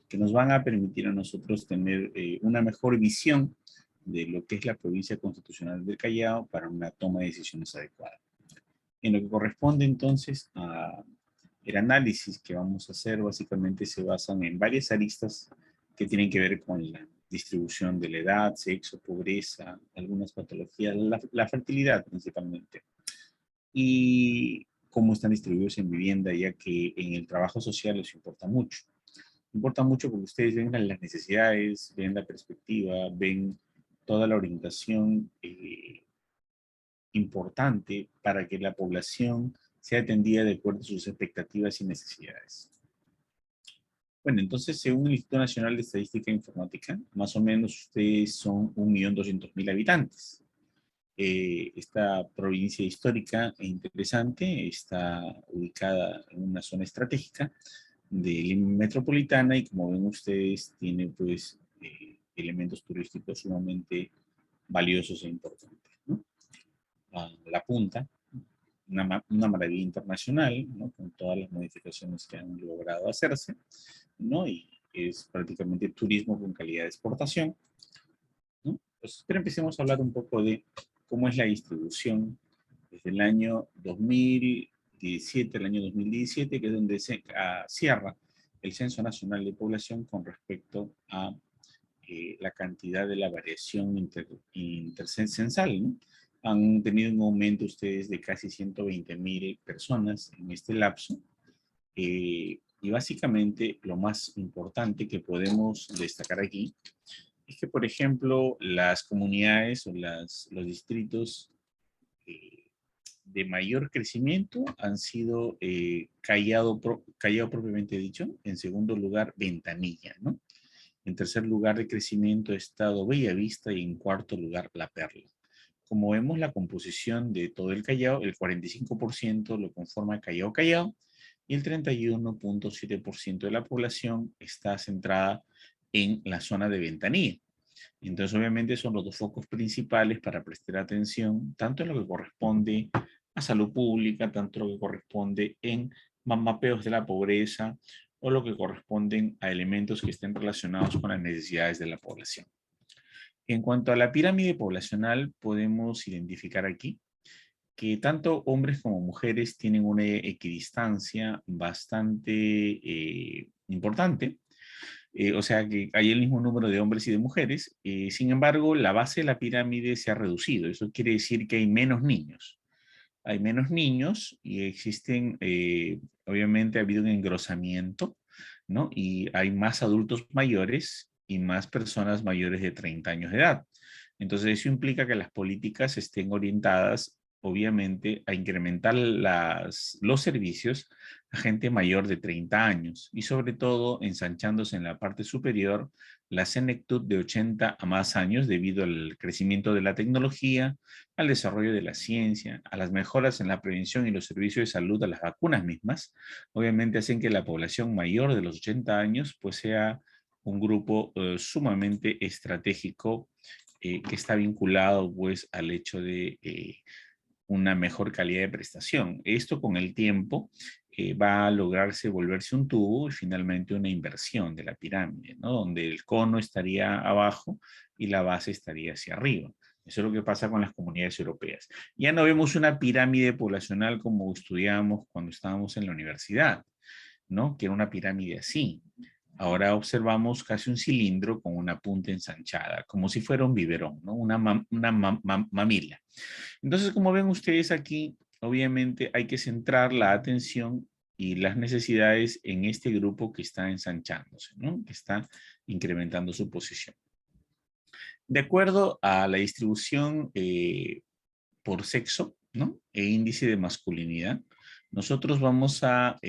que nos van a permitir a nosotros tener una mejor visión de lo que es la provincia constitucional del Callao para una toma de decisiones adecuada. En lo que corresponde entonces a el análisis que vamos a hacer, básicamente se basan en varias aristas que tienen que ver con la distribución de la edad, sexo, pobreza, algunas patologías, la fertilidad principalmente. Y cómo están distribuidos en vivienda, ya que en el trabajo social les importa mucho. Importa mucho porque ustedes ven las necesidades, ven la perspectiva, ven toda la orientación importante para que la población sea atendida de acuerdo a sus expectativas y necesidades. Bueno, entonces, según el Instituto Nacional de Estadística e Informática, más o menos ustedes son 1.200.000 habitantes. Esta provincia histórica e interesante está ubicada en una zona estratégica de Lima metropolitana y como ven ustedes tiene pues elementos turísticos sumamente valiosos e importantes, ¿no? La punta, una maravilla internacional, ¿no? Con todas las modificaciones que han logrado hacerse, ¿no? Y es prácticamente turismo con calidad de exportación, ¿no? Pues, pero empecemos a hablar un poco de cómo es la distribución desde el año 2017, el año 2017, que es donde se cierra el Censo Nacional de Población con respecto a la cantidad de la variación intercensal, ¿no? Han tenido un aumento ustedes de casi 120.000 personas en este lapso. Y básicamente lo más importante que podemos destacar aquí es que, por ejemplo, las comunidades o los distritos de mayor crecimiento han sido Callao propiamente dicho, en segundo lugar Ventanilla, ¿no? En tercer lugar de crecimiento ha estado Bellavista y en cuarto lugar La Perla. Como vemos la composición de todo el Callao, el 45% lo conforma Callao y el 31.7% de la población está centrada en la zona de Ventanilla. Entonces, obviamente, son los dos focos principales para prestar atención, tanto en lo que corresponde a salud pública, tanto en lo que corresponde en mapeos de la pobreza o lo que corresponden a elementos que estén relacionados con las necesidades de la población. En cuanto a la pirámide poblacional, podemos identificar aquí que tanto hombres como mujeres tienen una equidistancia bastante importante. O sea que hay el mismo número de hombres y de mujeres. Sin embargo, la base de la pirámide se ha reducido. Eso quiere decir que hay menos niños. Hay menos niños y existen, obviamente ha habido un engrosamiento, ¿no? Y hay más adultos mayores y más personas mayores de 30 años de edad. Entonces eso implica que las políticas estén orientadas, obviamente, a incrementar los servicios a gente mayor de 30 años y sobre todo ensanchándose en la parte superior la senectud de 80 a más años debido al crecimiento de la tecnología, al desarrollo de la ciencia, a las mejoras en la prevención y los servicios de salud, a las vacunas mismas, obviamente hacen que la población mayor de los 80 años pues sea un grupo sumamente estratégico que está vinculado pues al hecho de una mejor calidad de prestación. Esto con el tiempo va a lograrse volverse un tubo y finalmente una inversión de la pirámide, ¿no? Donde el cono estaría abajo y la base estaría hacia arriba. Eso es lo que pasa con las comunidades europeas. Ya no vemos una pirámide poblacional como estudiábamos cuando estábamos en la universidad, ¿no? Que era una pirámide así. Ahora observamos casi un cilindro con una punta ensanchada, como si fuera un biberón, ¿no? Una mamila. Entonces, como ven ustedes aquí, obviamente hay que centrar la atención y las necesidades en este grupo que está ensanchándose, ¿no? Que está incrementando su posición. De acuerdo a la distribución por sexo, ¿no? E índice de masculinidad, nosotros vamos a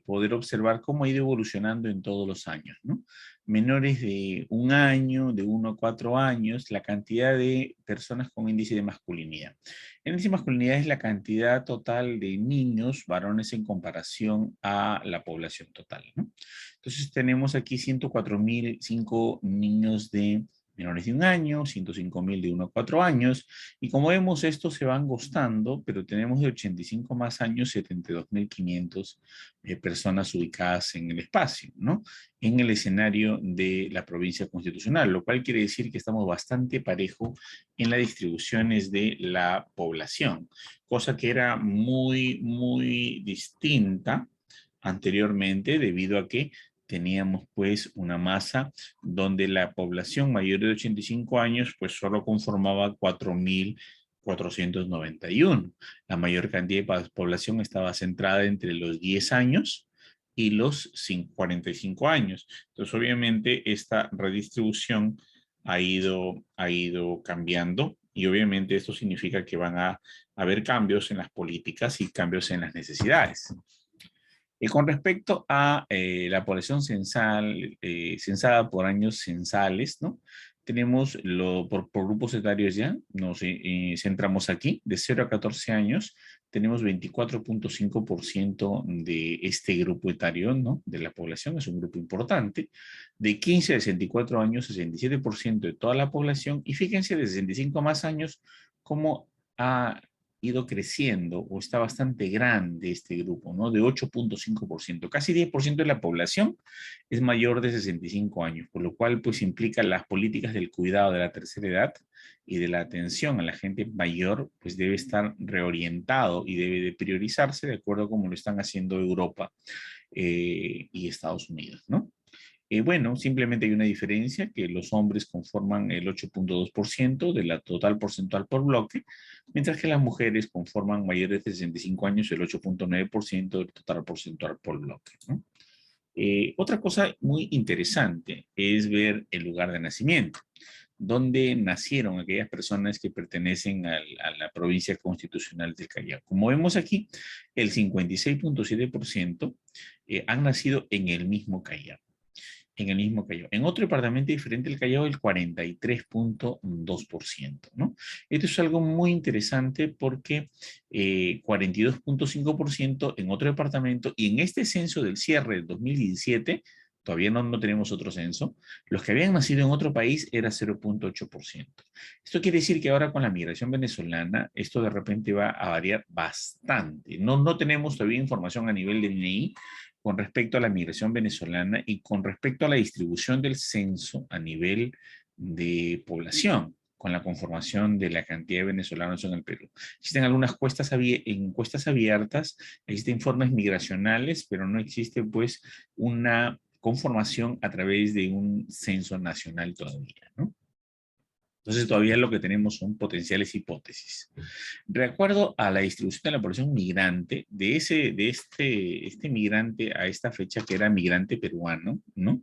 poder observar cómo ha ido evolucionando en todos los años, ¿no? Menores de 1 año, de 1 a 4 años, la cantidad de personas con índice de masculinidad. El índice de masculinidad es la cantidad total de niños varones en comparación a la población total, ¿no? Entonces tenemos aquí 104.005 niños de menores de 1 año, 105.000 de 1 a 4 años, y como vemos, estos se van gostando, pero tenemos de 85 más años, 72.500 personas ubicadas en el espacio, ¿no? En el escenario de la provincia constitucional, lo cual quiere decir que estamos bastante parejo en las distribuciones de la población, cosa que era muy, muy distinta anteriormente debido a que teníamos pues una masa donde la población mayor de 85 años pues solo conformaba 4.491. La mayor cantidad de población estaba centrada entre los 10 años y los 45 años. Entonces obviamente esta redistribución ha ido cambiando y obviamente esto significa que van a haber cambios en las políticas y cambios en las necesidades. Con respecto a la población censal, censada por años censales, ¿no? Tenemos por grupos etarios ya, nos centramos aquí, de 0 a 14 años, tenemos 24.5% de este grupo etario, ¿no? De la población, es un grupo importante. De 15 a 64 años, 67% de toda la población. Y fíjense, de 65 más años, cómo ha ido creciendo o está bastante grande este grupo, ¿no? De 8.5%. Casi 10% de la población es mayor de 65 años, por lo cual pues implica las políticas del cuidado de la tercera edad y de la atención a la gente mayor, pues debe estar reorientado y debe de priorizarse de acuerdo a como lo están haciendo Europa y Estados Unidos, ¿no? Bueno, simplemente hay una diferencia, que los hombres conforman el 8.2% de la total porcentual por bloque, mientras que las mujeres conforman mayores de 65 años el 8.9% del total porcentual por bloque, ¿no? Otra cosa muy interesante es ver el lugar de nacimiento, donde nacieron aquellas personas que pertenecen a la provincia constitucional del Callao. Como vemos aquí, el 56.7% han nacido en el mismo Callao. En el mismo Callao. En otro departamento diferente del Callao, el 43.2%, ¿no? Esto es algo muy interesante porque 42.5% en otro departamento, y en este censo del cierre del 2017, todavía no tenemos otro censo, los que habían nacido en otro país era 0.8%. Esto quiere decir que ahora con la migración venezolana, esto de repente va a variar bastante. No tenemos todavía información a nivel del INEI con respecto a la migración venezolana y con respecto a la distribución del censo a nivel de población, con la conformación de la cantidad de venezolanos en el Perú. Existen algunas encuestas abiertas, existen informes migracionales, pero no existe pues una conformación a través de un censo nacional todavía, ¿no? Entonces todavía lo que tenemos son potenciales hipótesis. De acuerdo a la distribución de la población migrante, este migrante a esta fecha que era migrante peruano, ¿no?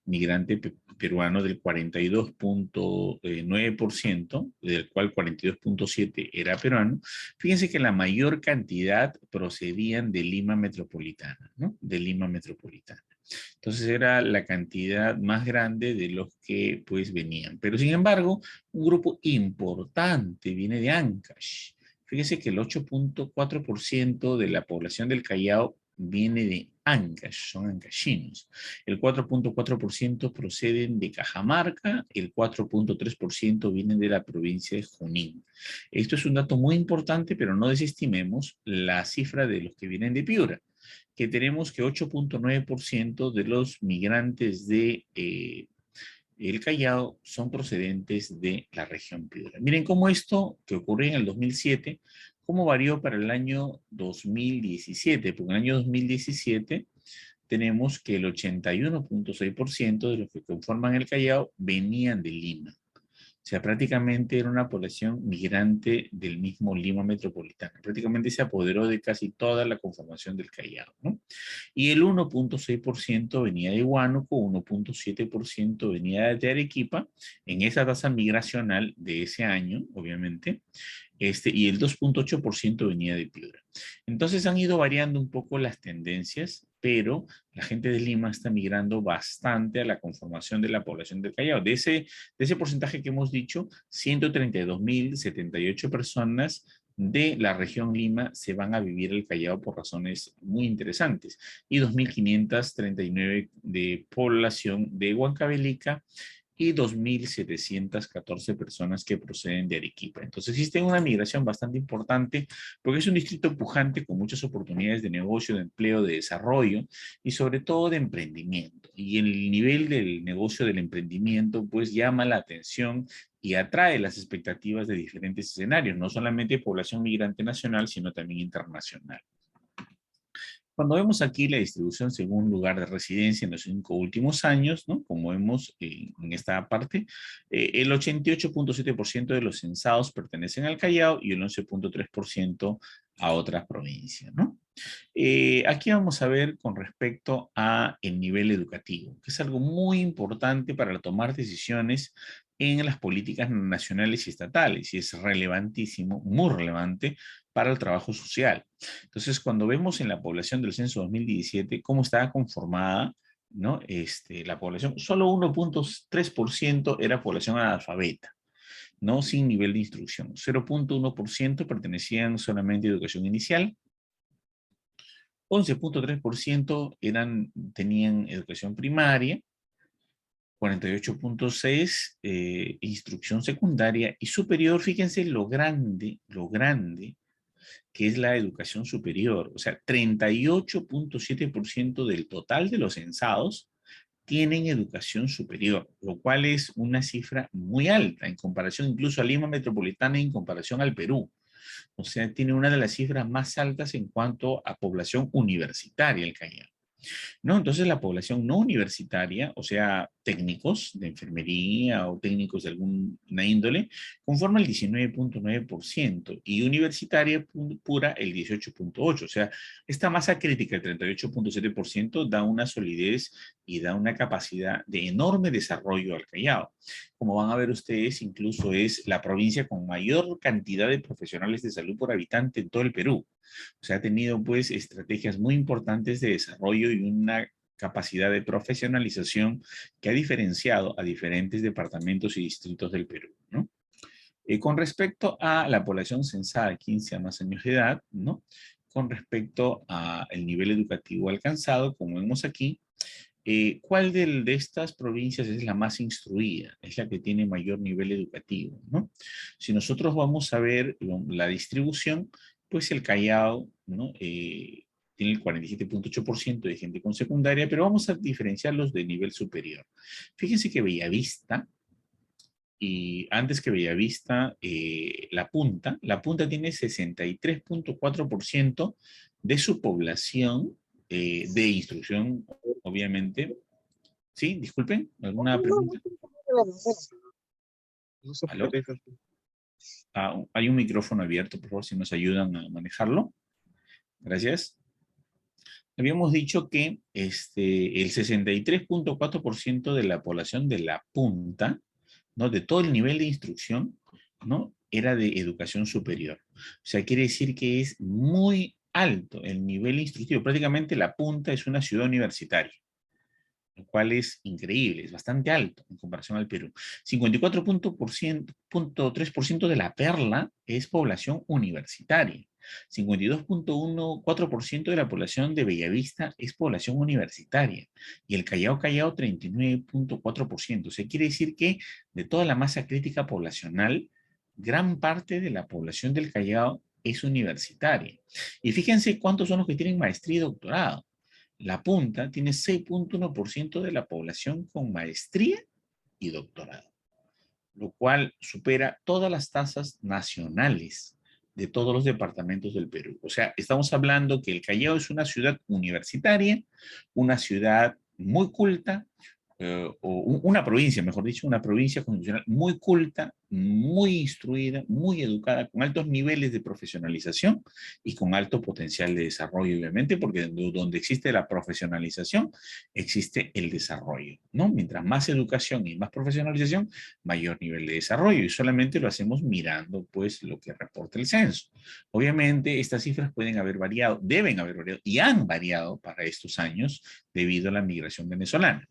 Migrante peruano del 42.9%, del cual 42.7% era peruano. Fíjense que la mayor cantidad procedían de Lima Metropolitana, ¿no? De Lima Metropolitana. Entonces era la cantidad más grande de los que pues venían. Pero sin embargo, un grupo importante viene de Ancash. Fíjese que el 8.4% de la población del Callao viene de Ancash, son ancashinos. El 4.4% proceden de Cajamarca, el 4.3% vienen de la provincia de Junín. Esto es un dato muy importante, pero no desestimemos la cifra de los que vienen de Piura, que tenemos que 8.9% de los migrantes de el Callao son procedentes de la región Piura. Miren cómo esto que ocurrió en el 2007, cómo varió para el año 2017, porque en el año 2017 tenemos que el 81.6% de los que conforman el Callao venían de Lima. O sea, prácticamente era una población migrante del mismo Lima metropolitano. Prácticamente se apoderó de casi toda la conformación del Callao, ¿no? Y el 1.6% venía de Huánuco, 1.7% venía de Arequipa, en esa tasa migracional de ese año, obviamente, y el 2.8% venía de Piura. Entonces han ido variando un poco las tendencias, pero la gente de Lima está migrando bastante a la conformación de la población del Callao. De ese porcentaje que hemos dicho, 132.078 personas de la región Lima se van a vivir el Callao por razones muy interesantes, y 2.539 de población de Huancavelica y 2.714 personas que proceden de Arequipa. Entonces existe una migración bastante importante porque es un distrito pujante con muchas oportunidades de negocio, de empleo, de desarrollo y sobre todo de emprendimiento. Y el nivel del negocio del emprendimiento pues llama la atención y atrae las expectativas de diferentes escenarios, no solamente población migrante nacional, sino también internacional. Cuando vemos aquí la distribución según lugar de residencia en los 5 últimos años, ¿no? Como vemos en esta parte, el 88.7% de los censados pertenecen al Callao y el 11.3% a otras provincias, ¿no? Aquí vamos a ver con respecto a el nivel educativo, que es algo muy importante para tomar decisiones en las políticas nacionales y estatales, y es relevantísimo, muy relevante para el trabajo social. Entonces, cuando vemos en la población del censo 2017 cómo estaba conformada, ¿no? La población, solo 1.3% era población analfabeta, ¿no? Sin nivel de instrucción. 0.1% pertenecían solamente a educación inicial, 11.3% tenían educación primaria, 48.6% instrucción secundaria y superior. Fíjense lo grande que es la educación superior. O sea, 38.7% del total de los censados tienen educación superior, lo cual es una cifra muy alta en comparación incluso a Lima Metropolitana y en comparación al Perú. O sea, tiene una de las cifras más altas en cuanto a población universitaria el Callao, ¿no? Entonces la población no universitaria, o sea, técnicos de enfermería o técnicos de alguna índole, conforma el 19.9% y universitaria pura el 18.8%. O sea, esta masa crítica, el 38.7%, da una solidez y da una capacidad de enorme desarrollo al Callao. Como van a ver ustedes, incluso es la provincia con mayor cantidad de profesionales de salud por habitante en todo el Perú. O sea, ha tenido pues estrategias muy importantes de desarrollo y una capacidad de profesionalización que ha diferenciado a diferentes departamentos y distritos del Perú, ¿no? Con respecto a la población censada de 15 a más años de edad, ¿no? Con respecto al nivel educativo alcanzado, como vemos aquí, ¿cuál de estas provincias es la más instruida? Es la que tiene mayor nivel educativo, ¿no? Si nosotros vamos a ver la distribución, pues el Callao, ¿no? Tiene el 47.8% de gente con secundaria, pero vamos a diferenciarlos de nivel superior. Fíjense que Bellavista, y antes que Bellavista, La Punta tiene 63.4% de su población de instrucción, obviamente. Sí, disculpen, ¿alguna pregunta? No sé por qué ¿Aló? te dije así. Hay un micrófono abierto, por favor, si nos ayudan a manejarlo. Gracias. Habíamos dicho que el 63.4% de la población de La Punta, ¿no? De todo el nivel de instrucción, ¿no? Era de educación superior. O sea, quiere decir que es muy alto el nivel instructivo. Prácticamente La Punta es una ciudad universitaria, lo cual es increíble, es bastante alto en comparación al Perú. 54.3% de La Perla es población universitaria. 52.14% de la población de Bellavista es población universitaria. Y el Callao, 39.4%. O sea, quiere decir que de toda la masa crítica poblacional, gran parte de la población del Callao es universitaria. Y fíjense cuántos son los que tienen maestría y doctorado. La Punta tiene 6.1% de la población con maestría y doctorado, lo cual supera todas las tasas nacionales de todos los departamentos del Perú. O sea, estamos hablando que el Callao es una ciudad universitaria, una ciudad muy culta, o una provincia, mejor dicho, una provincia constitucional muy culta, muy instruida, muy educada, con altos niveles de profesionalización y con alto potencial de desarrollo, obviamente, porque donde existe la profesionalización, existe el desarrollo, ¿no? Mientras más educación y más profesionalización, mayor nivel de desarrollo, y solamente lo hacemos mirando, pues, lo que reporta el censo. Obviamente, estas cifras pueden haber variado, deben haber variado, y han variado para estos años debido a la migración venezolana.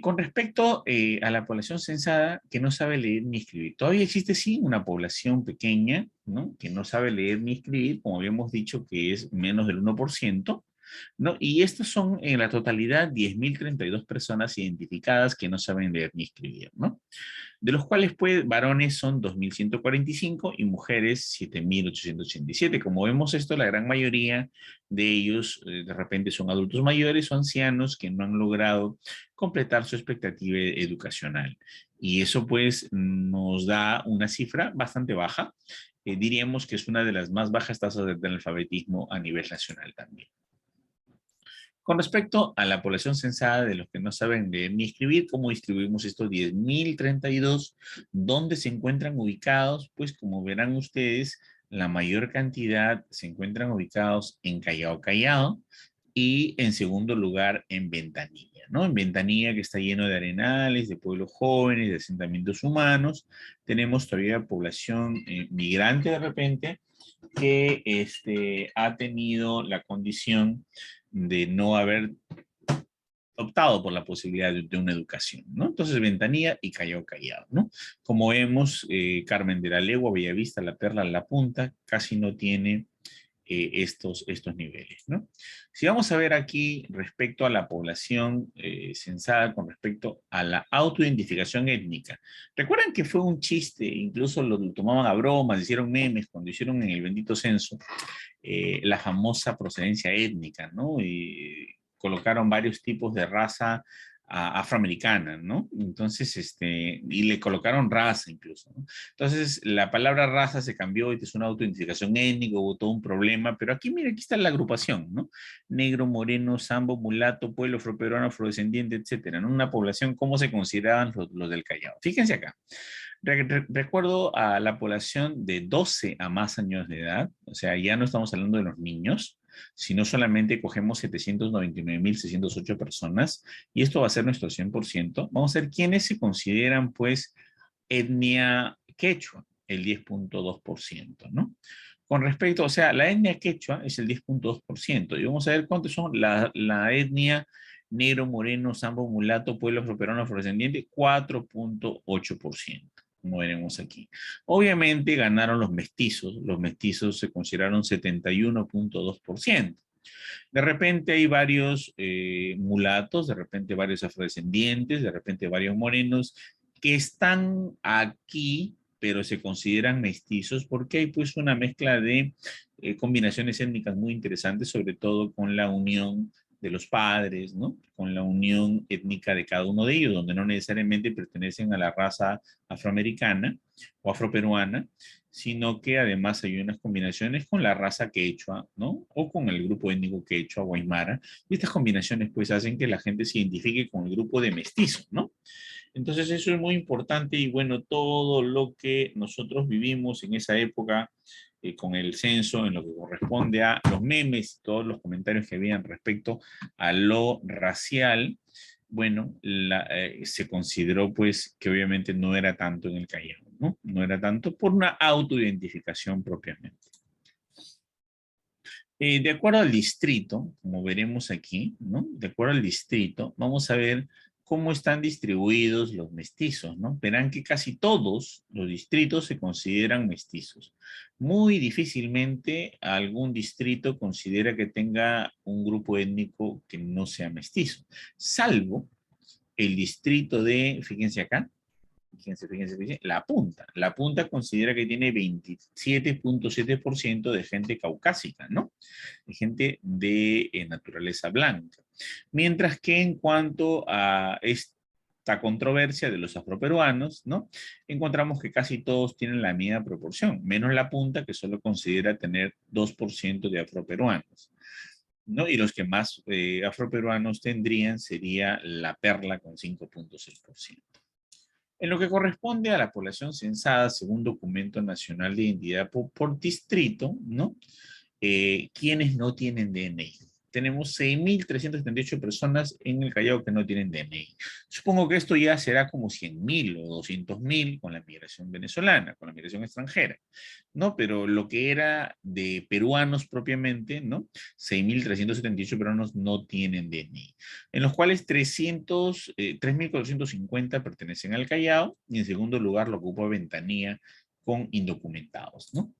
Con respecto a la población censada que no sabe leer ni escribir, todavía existe sí una población pequeña, ¿no? Que no sabe leer ni escribir, como habíamos dicho que es menos del 1%, ¿no? Y estos son en la totalidad 10.032 personas identificadas que no saben leer ni escribir, ¿no? De los cuales pues varones son 2.145 y mujeres 7.887. Como vemos esto, la gran mayoría de ellos de repente son adultos mayores o ancianos que no han logrado completar su expectativa educacional. Y eso pues nos da una cifra bastante baja. Diríamos que es una de las más bajas tasas de analfabetismo a nivel nacional también. Con respecto a la población censada de los que no saben leer ni escribir, ¿cómo distribuimos estos 10.032? ¿Dónde se encuentran ubicados? Pues como verán ustedes, la mayor cantidad se encuentran ubicados en Callao, y en segundo lugar en Ventanilla, ¿no? En Ventanilla, que está lleno de arenales, de pueblos jóvenes, de asentamientos humanos, tenemos todavía población migrante de repente, que ha tenido la condición de no haber optado por la posibilidad de una educación, ¿no? Entonces, Ventanilla y Callao, ¿no? Como vemos, Carmen de la Legua, Bellavista, La Perla, La Punta, casi no tiene estos niveles, ¿no? Si vamos a ver aquí respecto a la población censada con respecto a la autoidentificación étnica, recuerdan que fue un chiste, incluso lo tomaban a bromas, hicieron memes cuando hicieron en el bendito censo la famosa procedencia étnica, ¿no? Y colocaron varios tipos de raza afroamericana, ¿no? Entonces, y le colocaron raza incluso, ¿no? Entonces, la palabra raza se cambió y es una autoidentificación étnica, hubo todo un problema, pero aquí, mira, aquí está la agrupación, ¿no? Negro, moreno, sambo, mulato, pueblo afroperuano, afrodescendiente, etcétera, ¿no? Una población, ¿cómo se consideraban los del Callao? Fíjense acá. Recuerdo a la población de 12 a más años de edad, o sea, ya no estamos hablando de los niños, sino solamente cogemos 799.608 personas, y esto va a ser nuestro 100%. Vamos a ver quiénes se consideran, pues, etnia quechua, el 10.2%, ¿no? Con respecto, o sea, la etnia quechua es el 10.2%, y vamos a ver cuántos son la etnia negro, moreno, sambo, mulato, pueblo afroperuano, afrodescendiente, 4.8%. Como veremos aquí. Obviamente ganaron los mestizos se consideraron 71.2%. De repente hay varios mulatos, de repente varios afrodescendientes, de repente varios morenos que están aquí, pero se consideran mestizos porque hay pues una mezcla de combinaciones étnicas muy interesantes, sobre todo con la unión de los padres, ¿no? Con la unión étnica de cada uno de ellos, donde no necesariamente pertenecen a la raza afroamericana o afroperuana, sino que además hay unas combinaciones con la raza quechua, ¿no? O con el grupo étnico quechua o aymara, y estas combinaciones pues hacen que la gente se identifique con el grupo de mestizos, ¿no? Entonces eso es muy importante y bueno, todo lo que nosotros vivimos en esa época con el censo, en lo que corresponde a los memes, todos los comentarios que habían respecto a lo racial, bueno, se consideró pues que obviamente no era tanto en el Callao, ¿no? No era tanto por una autoidentificación propiamente. De acuerdo al distrito, como veremos aquí, ¿no? De acuerdo al distrito, vamos a ver cómo están distribuidos los mestizos, ¿no? Verán que casi todos los distritos se consideran mestizos. Muy difícilmente algún distrito considera que tenga un grupo étnico que no sea mestizo, salvo el distrito de, fíjense acá, fíjense, La Punta. La Punta considera que tiene 27.7% de gente caucásica, ¿no? De gente de naturaleza blanca. Mientras que en cuanto a esta controversia de los afroperuanos, ¿no? Encontramos que casi todos tienen la misma proporción, menos La Punta, que solo considera tener 2% de afroperuanos, ¿no? Y los que más afroperuanos tendrían sería La Perla con 5.6%. En lo que corresponde a la población censada según Documento Nacional de Identidad por distrito, ¿no? ¿Quiénes no tienen DNI? Tenemos 6.378 personas en el Callao que no tienen DNI. Supongo que esto ya será como 100.000 o 200.000 con la migración venezolana, con la migración extranjera, ¿no? Pero lo que era de peruanos propiamente, ¿no? 6.378 peruanos no tienen DNI, en los cuales 3.450 pertenecen al Callao, y en segundo lugar lo ocupa Ventanilla con indocumentados, ¿no?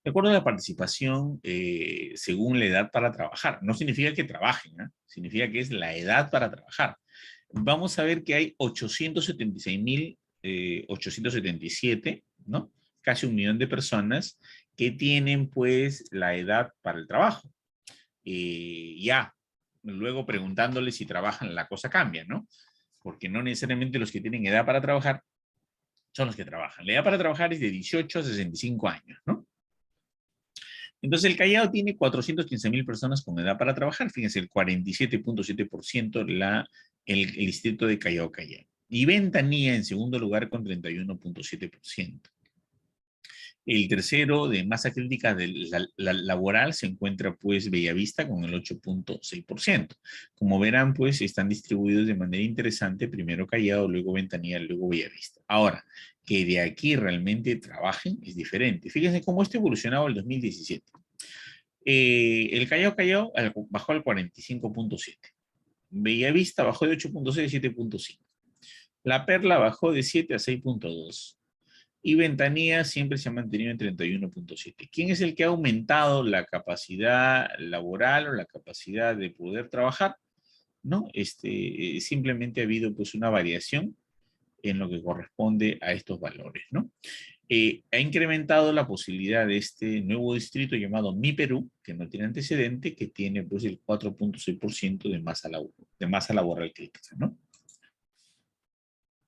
De acuerdo a la participación, según la edad para trabajar. No significa que trabajen, ¿eh? Significa que es la edad para trabajar. Vamos a ver que hay 876.877, ¿no? Casi 1 millón de personas que tienen, pues, la edad para el trabajo. Ya, luego preguntándoles si trabajan, la cosa cambia, ¿no? Porque no necesariamente los que tienen edad para trabajar son los que trabajan. La edad para trabajar es de 18 a 65 años, ¿no? Entonces el Callao tiene 415.000 personas con edad para trabajar. Fíjense, el 47.7% el distrito de Callao. Y Ventanilla en segundo lugar con 31.7%. El tercero de masa crítica de la laboral se encuentra pues Bellavista con el 8.6%. Como verán pues están distribuidos de manera interesante, primero Callao, luego Ventanilla, luego Bellavista. Ahora, que de aquí realmente trabajen es diferente. Fíjense cómo esto evolucionado el 2017. El Callao bajó al 45.7. Bellavista bajó de 8.6 a 7.5. La Perla bajó de 7 a 6.2. Y Ventanilla siempre se ha mantenido en 31.7. ¿Quién es el que ha aumentado la capacidad laboral o la capacidad de poder trabajar? ¿No? Simplemente ha habido pues una variación en lo que corresponde a estos valores, ¿no? Ha incrementado la posibilidad de este nuevo distrito llamado Mi Perú, que no tiene antecedente, que tiene pues el 4.6% de masa laboral crítica, ¿no?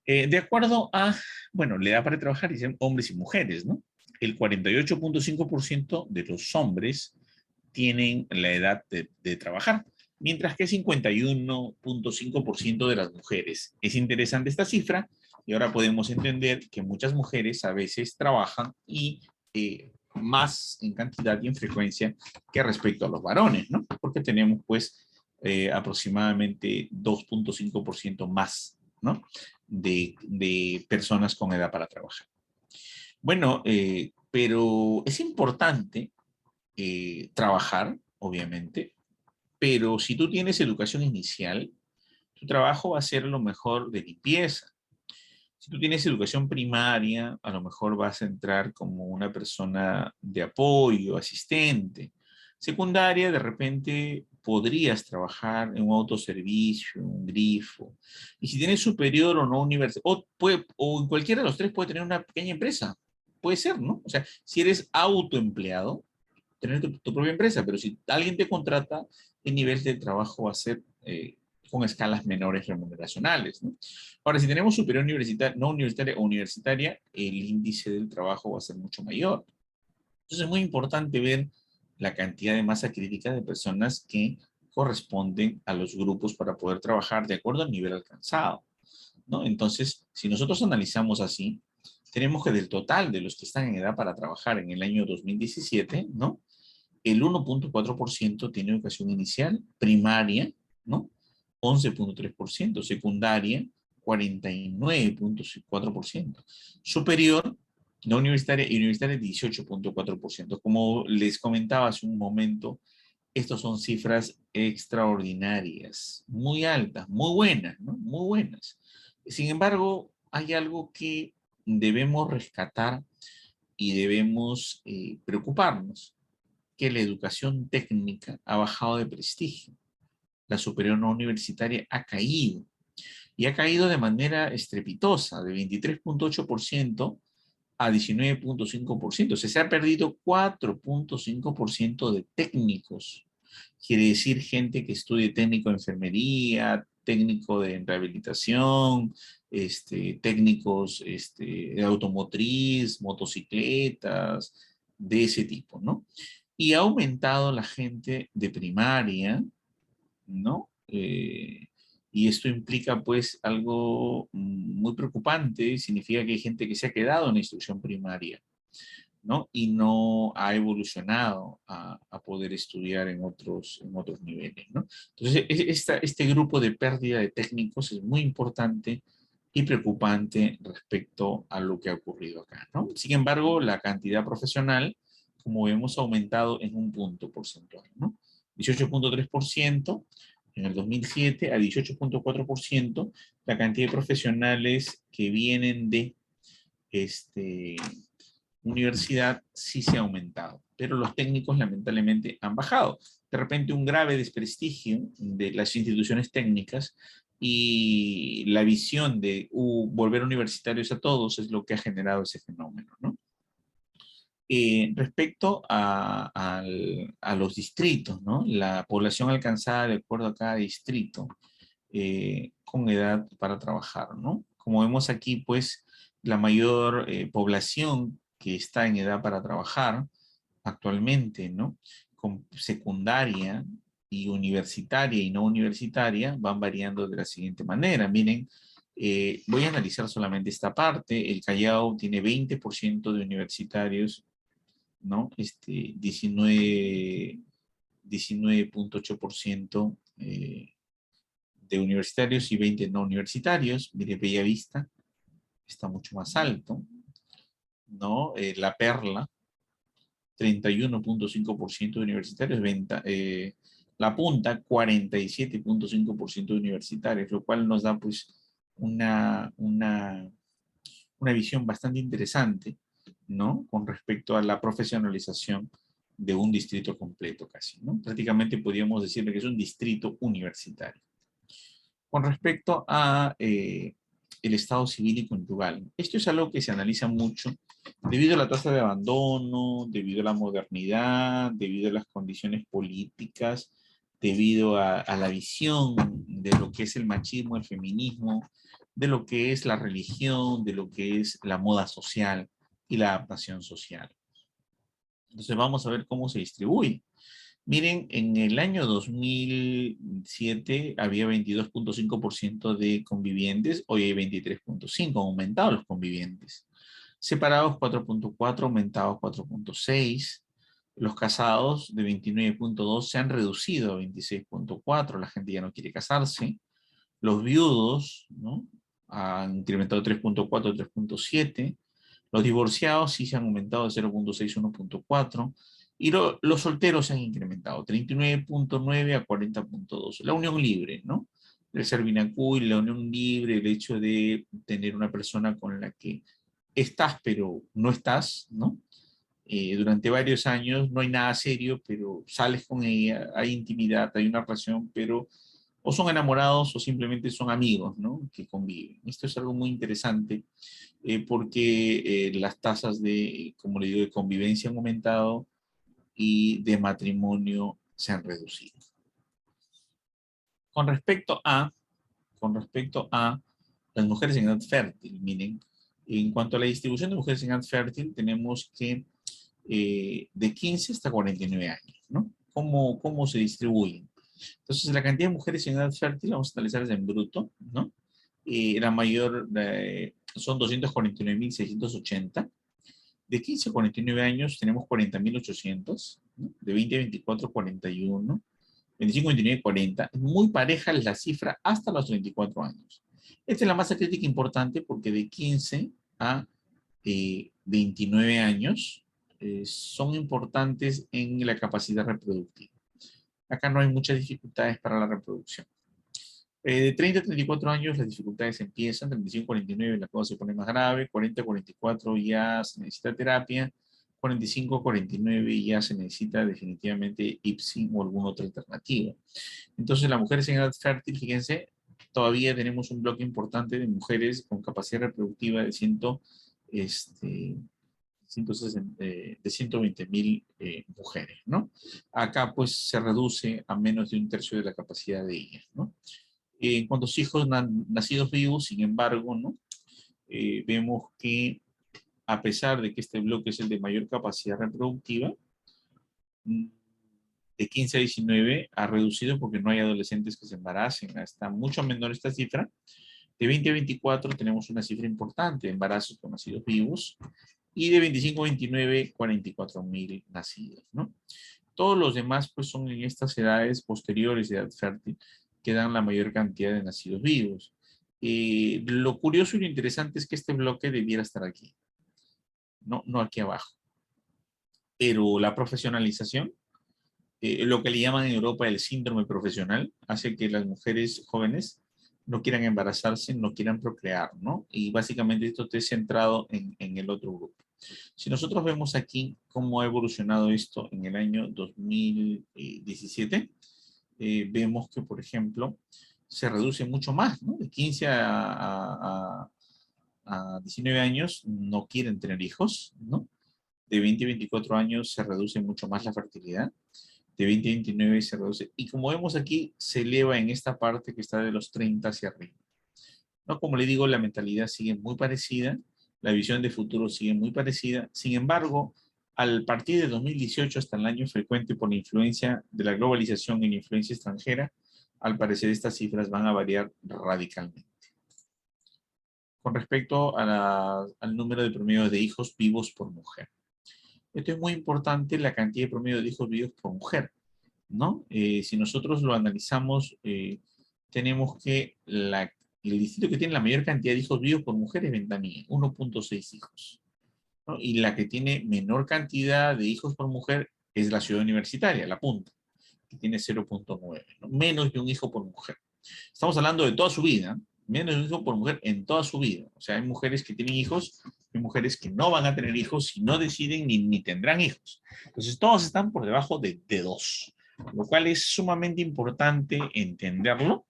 De acuerdo a, bueno, la edad para trabajar, dicen hombres y mujeres, ¿no? El 48.5% de los hombres tienen la edad de trabajar, mientras que 51.5% de las mujeres. Es interesante esta cifra y ahora podemos entender que muchas mujeres a veces trabajan y más en cantidad y en frecuencia que respecto a los varones, ¿no? Porque tenemos pues aproximadamente 2.5% más, ¿no? De personas con edad para trabajar. Bueno, pero es importante trabajar, obviamente, pero si tú tienes educación inicial, tu trabajo va a ser lo mejor de limpieza. Si tú tienes educación primaria, a lo mejor vas a entrar como una persona de apoyo, asistente. Secundaria, de repente podrías trabajar en un autoservicio, un grifo. Y si tienes superior o no universidad, o en cualquiera de los tres puede tener una pequeña empresa. Puede ser, ¿no? O sea, si eres autoempleado, tener tu propia empresa, pero si alguien te contrata, el nivel de trabajo va a ser con escalas menores remuneracionales, ¿no? Ahora, si tenemos superior universitaria, no universitaria o universitaria, el índice del trabajo va a ser mucho mayor. Entonces es muy importante ver la cantidad de masa crítica de personas que corresponden a los grupos para poder trabajar de acuerdo al nivel alcanzado, ¿no? Entonces, si nosotros analizamos así, tenemos que del total de los que están en edad para trabajar en el año 2017, ¿no? El 1.4% tiene educación inicial, primaria, ¿no? 11.3%, secundaria, 49.4%, superior, no universitaria y universitaria, 18.4%. Como les comentaba hace un momento, estas son cifras extraordinarias, muy altas, muy buenas, ¿no? Muy buenas. Sin embargo, hay algo que debemos rescatar y debemos preocuparnos, que la educación técnica ha bajado de prestigio. La superior no universitaria ha caído, y ha caído de manera estrepitosa, de 23.8% a 19.5%. O sea, se ha perdido 4.5% de técnicos. Quiere decir gente que estudie técnico de enfermería, técnico de rehabilitación, técnicos de automotriz, motocicletas, de ese tipo, ¿no? Y ha aumentado la gente de primaria, ¿no? Y esto implica pues algo muy preocupante, significa que hay gente que se ha quedado en la instrucción primaria, ¿no? Y no ha evolucionado a poder estudiar en otros niveles, ¿no? Entonces, este grupo de pérdida de técnicos es muy importante y preocupante respecto a lo que ha ocurrido acá, ¿no? Sin embargo, la cantidad profesional, como vemos, ha aumentado en un punto porcentual, ¿no? 18.3% en el 2007 a 18.4% la cantidad de profesionales que vienen de este, universidad sí se ha aumentado, pero los técnicos lamentablemente han bajado. De repente un grave desprestigio de las instituciones técnicas y la visión de volver universitarios a todos es lo que ha generado ese fenómeno, ¿no? Respecto a los distritos, ¿no? La población alcanzada de acuerdo a cada distrito con edad para trabajar, ¿no? Como vemos aquí, pues, la mayor población que está en edad para trabajar actualmente, ¿no? Con secundaria y universitaria y no universitaria van variando de la siguiente manera. Miren, voy a analizar solamente esta parte. El Callao tiene 20% de universitarios, ¿no? 19.8% de universitarios y 20 no universitarios. Mire, Bellavista está mucho más alto, ¿no? La Perla, 31.5% de universitarios. La Punta, 47.5% de universitarios, lo cual nos da pues una visión bastante interesante, ¿no? Con respecto a la profesionalización de un distrito completo casi, ¿no? Prácticamente podríamos decirle que es un distrito universitario. Con respecto a el estado civil y conyugal, esto es algo que se analiza mucho debido a la tasa de abandono, debido a la modernidad, debido a las condiciones políticas, debido a la visión de lo que es el machismo, el feminismo, de lo que es la religión, de lo que es la moda social y la adaptación social. Entonces vamos a ver cómo se distribuye. Miren, en el año 2007 había 22.5% de convivientes, hoy hay 23.5%, han aumentado los convivientes. Separados 4.4%, aumentados 4.6%. Los casados de 29.2% se han reducido a 26.4%, la gente ya no quiere casarse. Los viudos, ¿no? Han incrementado 3.4, 3.7. Los divorciados sí se han aumentado de 0.6 a 1.4. Y los solteros se han incrementado 39.9 a 40.2. La unión libre, ¿no? El Servinacuy, la unión libre, el hecho de tener una persona con la que estás pero no estás, ¿no? Durante varios años no hay nada serio, pero sales con ella, hay intimidad, hay una relación, pero o son enamorados o simplemente son amigos, ¿no? Que conviven. Esto es algo muy interesante porque las tasas de, como le digo, de convivencia han aumentado y de matrimonio se han reducido. Con respecto a las mujeres en edad fértil, miren, en cuanto a la distribución de mujeres en edad fértil, tenemos que de 15 hasta 49 años, ¿no? ¿Cómo se distribuyen? Entonces, la cantidad de mujeres en edad fértil, vamos a analizar en bruto, ¿no? La mayor son 249.680. De 15 a 49 años tenemos 40.800, ¿no? De 20 a 24, 41. 25, 29, 40. Es muy pareja la cifra hasta los 34 años. Esta es la masa crítica importante porque de 15 a 29 años son importantes en la capacidad reproductiva. Acá no hay muchas dificultades para la reproducción. De 30 a 34 años las dificultades empiezan, 35 a 49 la cosa se pone más grave, 40 a 44 ya se necesita terapia, 45 a 49 ya se necesita definitivamente IPSI o alguna otra alternativa. Entonces las mujeres en edad fértil, fíjense, todavía tenemos un bloque importante de mujeres con capacidad reproductiva de 120.000 mujeres, ¿no? Acá pues se reduce a menos de un tercio de la capacidad de ellas, ¿no? En cuanto a hijos nacidos vivos, sin embargo, ¿no? Vemos que a pesar de que este bloque es el de mayor capacidad reproductiva, de 15 a 19 ha reducido porque no hay adolescentes que se embaracen, está mucho menor esta cifra. De 20 a 24 tenemos una cifra importante de embarazos con nacidos vivos y de 25 a 29, 44.000 nacidos, ¿no? Todos los demás pues son en estas edades posteriores de edad fértil que dan la mayor cantidad de nacidos vivos. Lo curioso y lo interesante es que este bloque debiera estar aquí, no aquí abajo. Pero la profesionalización, lo que le llaman en Europa el síndrome profesional, hace que las mujeres jóvenes no quieran embarazarse, no quieran procrear, ¿no? Y básicamente esto está centrado en el otro grupo. Si nosotros vemos aquí cómo ha evolucionado esto en el año 2017, vemos que, por ejemplo, se reduce mucho más, ¿no? De 15 a 19 años no quieren tener hijos, ¿no? De 20 a 24 años se reduce mucho más la fertilidad. De 20 a 29 se reduce. Y como vemos aquí, se eleva en esta parte que está de los 30 hacia arriba, ¿no? Como le digo, la mentalidad sigue muy parecida, la visión de futuro sigue muy parecida. Sin embargo, al partir de 2018 hasta el año frecuente por la influencia de la globalización y la influencia extranjera, al parecer estas cifras van a variar radicalmente. Con respecto al número de promedio de hijos vivos por mujer. Esto es muy importante, la cantidad de promedio de hijos vivos por mujer, ¿no? Si nosotros lo analizamos, tenemos que el distrito que tiene la mayor cantidad de hijos vivos por mujer es Ventanilla, 1.6 hijos, ¿no? Y la que tiene menor cantidad de hijos por mujer es la ciudad universitaria, La Punta, que tiene 0.9, ¿no? Menos de un hijo por mujer. Estamos hablando de toda su vida, menos de un hijo por mujer en toda su vida. O sea, hay mujeres que tienen hijos, hay mujeres que no van a tener hijos si no deciden ni tendrán hijos. Entonces, todos están por debajo de 2, lo cual es sumamente importante entenderlo,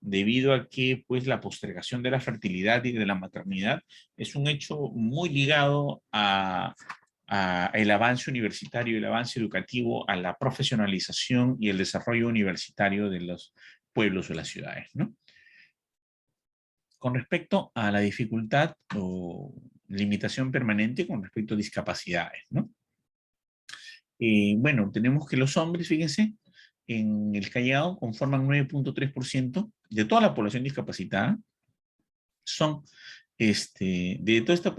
debido a que pues la postergación de la fertilidad y de la maternidad es un hecho muy ligado a el avance universitario, el avance educativo, a la profesionalización y el desarrollo universitario de los pueblos o las ciudades, ¿no? Con respecto a la dificultad o limitación permanente con respecto a discapacidades, ¿no? Bueno, tenemos que los hombres, fíjense, en el Callao conforman 9.3% de toda la población discapacitada. Son, de toda esta,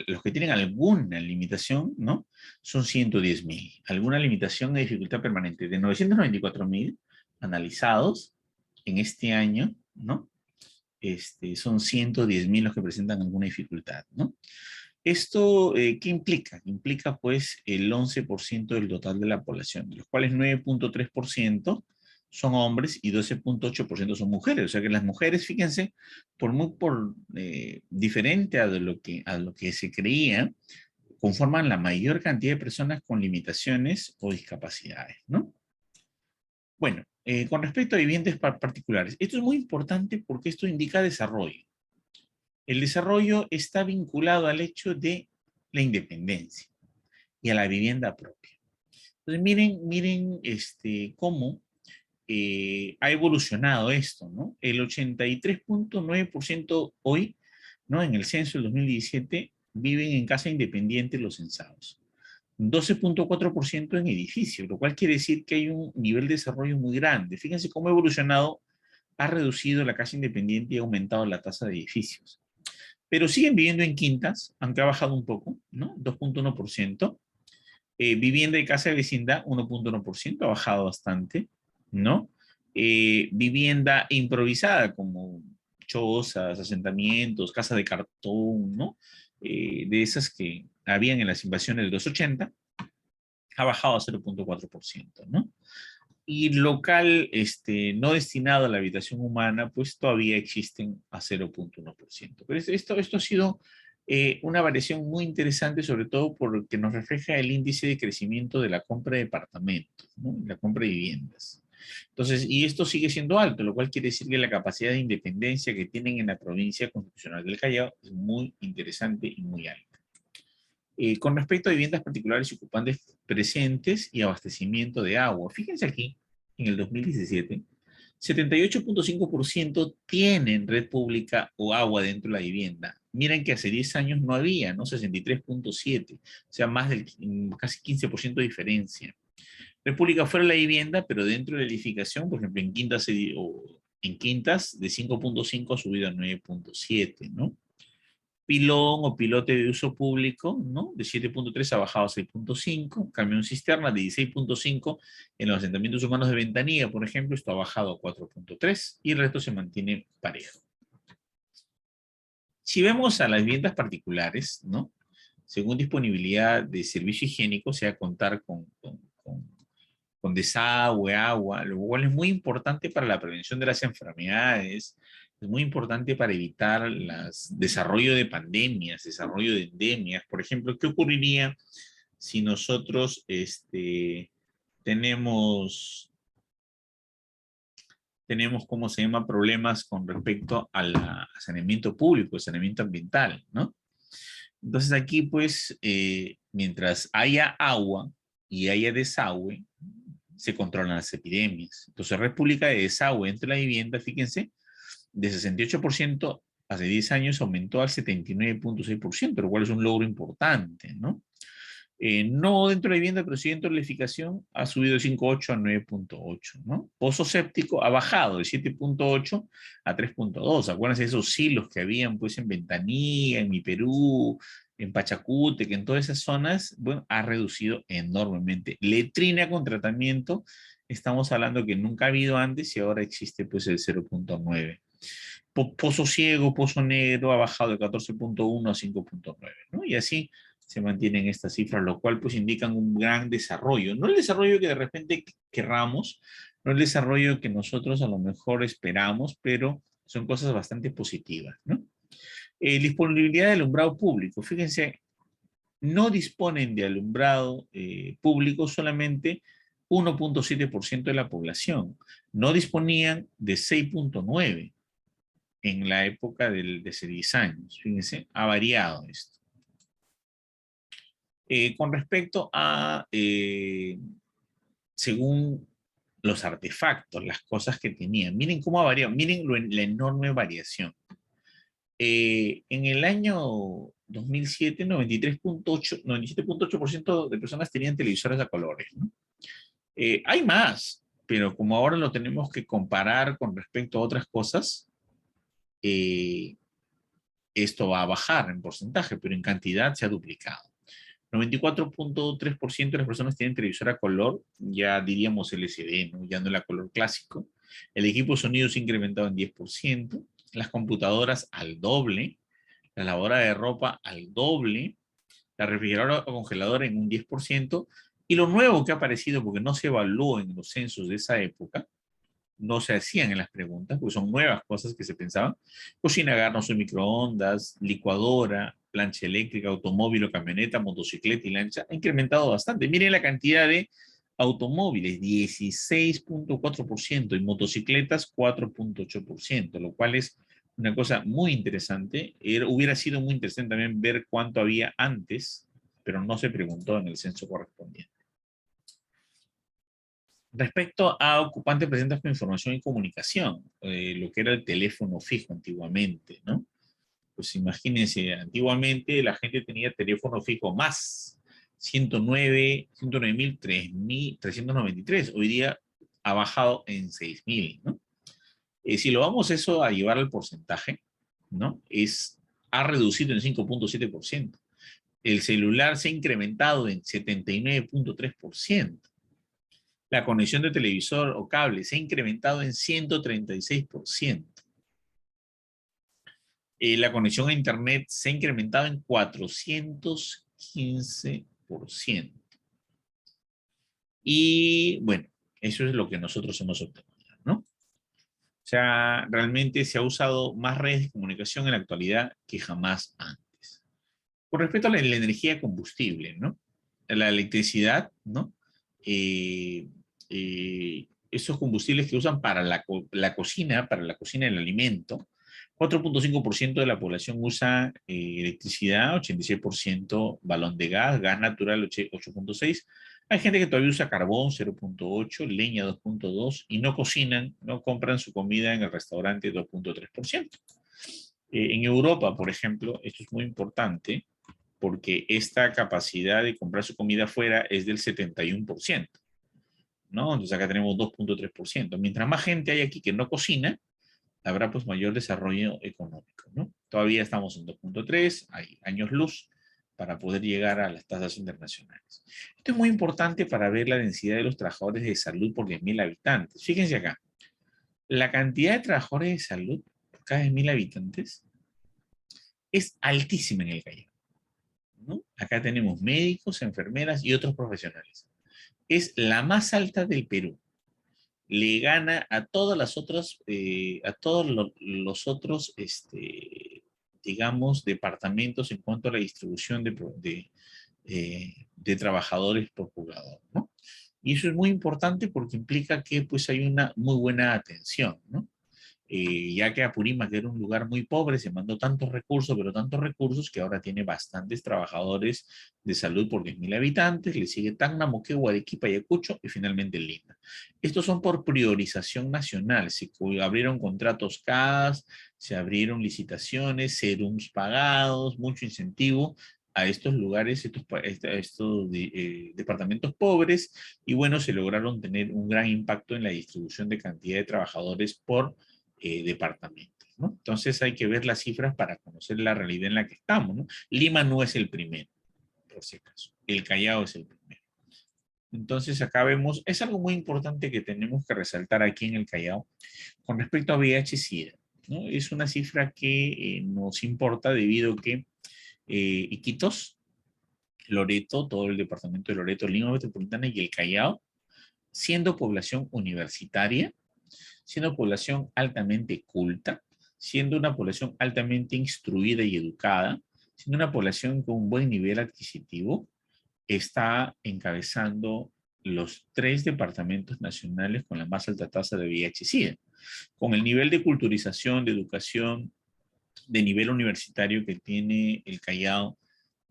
los que tienen alguna limitación, ¿no? Son 110,000. Alguna limitación de dificultad permanente. De 994,000 analizados en este año, ¿no? Son 110,000 los que presentan alguna dificultad, ¿no? ¿Esto qué implica? Implica pues el 11% del total de la población, de los cuales 9.3% son hombres y 12.8% son mujeres. O sea que las mujeres, fíjense, diferente a lo que se creía, conforman la mayor cantidad de personas con limitaciones o discapacidades, ¿no? Bueno, con respecto a viviendas particulares, esto es muy importante porque esto indica desarrollo. El desarrollo está vinculado al hecho de la independencia y a la vivienda propia. Entonces, miren cómo ha evolucionado esto, ¿no? El 83.9% hoy, ¿no? En el censo del 2017, viven en casa independiente los censados. 12.4% en edificios, lo cual quiere decir que hay un nivel de desarrollo muy grande. Fíjense cómo ha evolucionado, ha reducido la casa independiente y ha aumentado la tasa de edificios. Pero siguen viviendo en quintas, aunque ha bajado un poco, ¿no? 2.1%. Vivienda de casa de vecindad, 1.1%, ha bajado bastante, ¿no? Vivienda improvisada, como chozas, asentamientos, casa de cartón, ¿no? De esas que habían en las invasiones de los 80, ha bajado a 0.4%, ¿no? Y local no destinado a la habitación humana, pues todavía existen a 0.1%. Pero esto ha sido una variación muy interesante, sobre todo porque nos refleja el índice de crecimiento de la compra de departamentos, ¿no? La compra de viviendas. Entonces, y esto sigue siendo alto, lo cual quiere decir que la capacidad de independencia que tienen en la provincia constitucional del Callao es muy interesante y muy alta. Con respecto a viviendas particulares y ocupantes presentes y abastecimiento de agua. Fíjense aquí, en el 2017, 78.5% tienen red pública o agua dentro de la vivienda. Miren que hace 10 años no había, ¿no? 63.7%, o sea, más del casi 15% de diferencia. Red pública fuera de la vivienda, pero dentro de la edificación, por ejemplo, en quintas de 5.5 ha subido a 9.7, ¿no? Pilón o pilote de uso público, ¿no? De 7.3 ha bajado a 6.5. Camión cisterna de 16.5 en los asentamientos humanos de Ventanilla, por ejemplo, esto ha bajado a 4.3 y el resto se mantiene parejo. Si vemos a las viviendas particulares, ¿no? Según disponibilidad de servicio higiénico, o sea, contar con desagüe, agua, lo cual es muy importante para la prevención de las enfermedades, Es muy importante para evitar el desarrollo de pandemias, desarrollo de endemias. Por ejemplo, ¿qué ocurriría si nosotros tenemos, ¿cómo se llama?, problemas con respecto al saneamiento público, saneamiento ambiental, ¿no? Entonces aquí, pues, mientras haya agua y haya desagüe, se controlan las epidemias. Entonces, Red Pública de Desagüe entre la vivienda, fíjense, de 68% hace 10 años aumentó al 79.6%, lo cual es un logro importante, ¿no? No dentro de la vivienda, pero sí dentro de la edificación, ha subido de 5.8 a 9.8, ¿no? Pozo séptico ha bajado de 7.8 a 3.2. Acuérdense de esos silos que habían, pues, en Ventanilla, en Mi Perú, en Pachacútec, en todas esas zonas, bueno, ha reducido enormemente. Letrina con tratamiento, estamos hablando que nunca ha habido antes y ahora existe, pues, el 0.9. Pozo ciego, pozo negro ha bajado de 14.1 a 5.9, ¿no? Y así se mantienen estas cifras, lo cual pues indican un gran desarrollo. No el desarrollo que de repente querramos, no el desarrollo que nosotros a lo mejor esperamos, pero son cosas bastante positivas, ¿no? Disponibilidad de alumbrado público. Fíjense, no disponen de alumbrado público solamente 1.7% de la población. No disponían de 6.9% en la época de hace 10 años. Fíjense, ha variado esto. Con respecto a, según los artefactos, las cosas que tenían, miren cómo ha variado, miren la enorme variación. En el año 2007, 97.8% de personas tenían televisores a colores, ¿no? Hay más, pero como ahora lo tenemos que comparar con respecto a otras cosas, esto va a bajar en porcentaje, pero en cantidad se ha duplicado. 94.3% de las personas tienen televisor a color, ya diríamos LCD, ¿no? Ya no el a color clásico. El equipo de sonido se ha incrementado en 10%, las computadoras al doble, la lavadora de ropa al doble, la refrigeradora o congeladora en un 10%, y lo nuevo que ha aparecido, porque no se evaluó en los censos de esa época, no se hacían en las preguntas, porque son nuevas cosas que se pensaban. Cocina gas, no sé, microondas, licuadora, plancha eléctrica, automóvil o camioneta, motocicleta y lancha, ha incrementado bastante. Miren la cantidad de automóviles, 16.4%, y motocicletas, 4.8%, lo cual es una cosa muy interesante. Hubiera sido muy interesante también ver cuánto había antes, pero no se preguntó en el censo correspondiente. Respecto a ocupantes presentes con información y comunicación, lo que era el teléfono fijo antiguamente, ¿no? Pues imagínense, antiguamente la gente tenía teléfono fijo más, 109.393. Hoy día ha bajado en 6.000, ¿no? Si lo vamos eso a llevar al porcentaje, ¿no? Ha reducido en 5.7%. El celular se ha incrementado en 79.3%. La conexión de televisor o cable se ha incrementado en 136%. La conexión a Internet se ha incrementado en 415%. Y bueno, eso es lo que nosotros hemos obtenido, ¿no? O sea, realmente se ha usado más redes de comunicación en la actualidad que jamás antes. Con respecto a la energía combustible, ¿no? La electricidad, ¿no? Esos combustibles que usan para la cocina, para la cocina del alimento, 4.5% de la población usa electricidad, 86% balón de gas, gas natural 8.6%. Hay gente que todavía usa carbón 0.8%, leña 2.2% y no cocinan, no compran su comida en el restaurante 2.3%. En Europa, por ejemplo, esto es muy importante porque esta capacidad de comprar su comida afuera es del 71%, ¿no? Entonces acá tenemos 2.3%. Mientras más gente hay aquí que no cocina, habrá pues mayor desarrollo económico, ¿no? Todavía estamos en 2.3, hay años luz para poder llegar a las tasas internacionales. Esto es muy importante para ver la densidad de los trabajadores de salud por 10.000 habitantes. Fíjense acá, la cantidad de trabajadores de salud por cada 10.000 habitantes es altísima en el Callao, ¿no? Acá tenemos médicos, enfermeras y otros profesionales. Es la más alta del Perú. le gana a todas las otras, a todos los otros, digamos, departamentos en cuanto a la distribución de trabajadores por jugador, ¿no? Y eso es muy importante porque implica que pues hay una muy buena atención, ¿no? Ya que Apurímac era un lugar muy pobre, se mandó tantos recursos, pero tantos recursos que ahora tiene bastantes trabajadores de salud por 10.000 habitantes, le sigue Tacna, Moquegua, Arequipa, Ayacucho y finalmente Lima. Estos son por priorización nacional, se abrieron contratos CAS, se abrieron licitaciones, serums pagados, mucho incentivo a estos lugares, estos departamentos pobres, y bueno, se lograron tener un gran impacto en la distribución de cantidad de trabajadores por departamentos, ¿no? Entonces hay que ver las cifras para conocer la realidad en la que estamos, ¿no? Lima no es el primero, por si acaso. El Callao es el primero. Entonces acá vemos, es algo muy importante que tenemos que resaltar aquí en el Callao con respecto a VIH-Sida, ¿no? Es una cifra que nos importa debido a que Iquitos, Loreto, todo el departamento de Loreto, Lima Metropolitana y el Callao, siendo población universitaria, siendo población altamente culta, siendo una población altamente instruida y educada, siendo una población con un buen nivel adquisitivo, está encabezando los 3 departamentos nacionales con la más alta tasa de VIH-Sida. Con el nivel de culturización, de educación, de nivel universitario que tiene el Callao,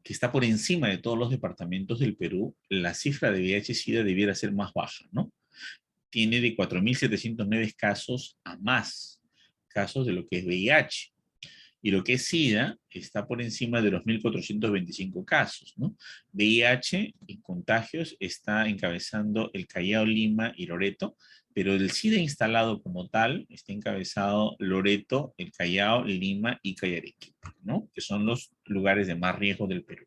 que está por encima de todos los departamentos del Perú, la cifra de VIH-Sida debiera ser más baja, ¿no? Tiene de 4.709 casos a más casos de lo que es VIH. Y lo que es SIDA está por encima de los 1.425 casos, ¿no? VIH y contagios está encabezando el Callao, Lima y Loreto, pero el SIDA instalado como tal está encabezado Loreto, el Callao, Lima y Cayarequipa, ¿no? Que son los lugares de más riesgo del Perú.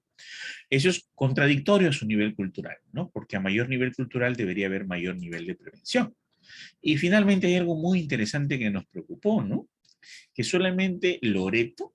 Eso es contradictorio a su nivel cultural, ¿no? Porque a mayor nivel cultural debería haber mayor nivel de prevención. Y finalmente hay algo muy interesante que nos preocupó, ¿no? Que solamente Loreto